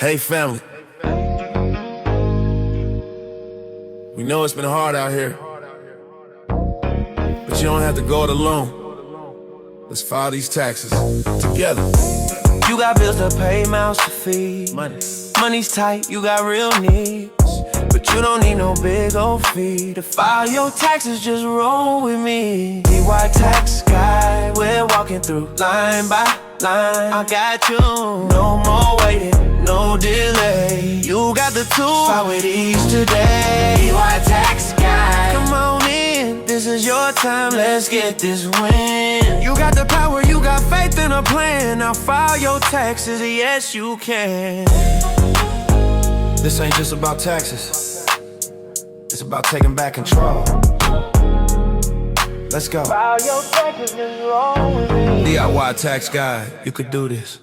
Hey family, we know it's been hard out here, but you don't have to go it alone. Let's file these taxes together. You got bills to pay, mouths to feed. Money's tight, you got real needs, but you don't need no big old fee to file your taxes. Just roll with me. DY Tax Guy, we're walking through line by line. I got you, no more waiting, no delay. You got the tools, file with ease today. DY Tax Guy, come on in, this is your time, let's get this win. You got the power, you got faith in a plan. Now file your taxes, yes you can. This ain't just about taxes, it's about taking back control. Let's go. File your taxes, just roll with me. DIY Tax Guy, you could do this.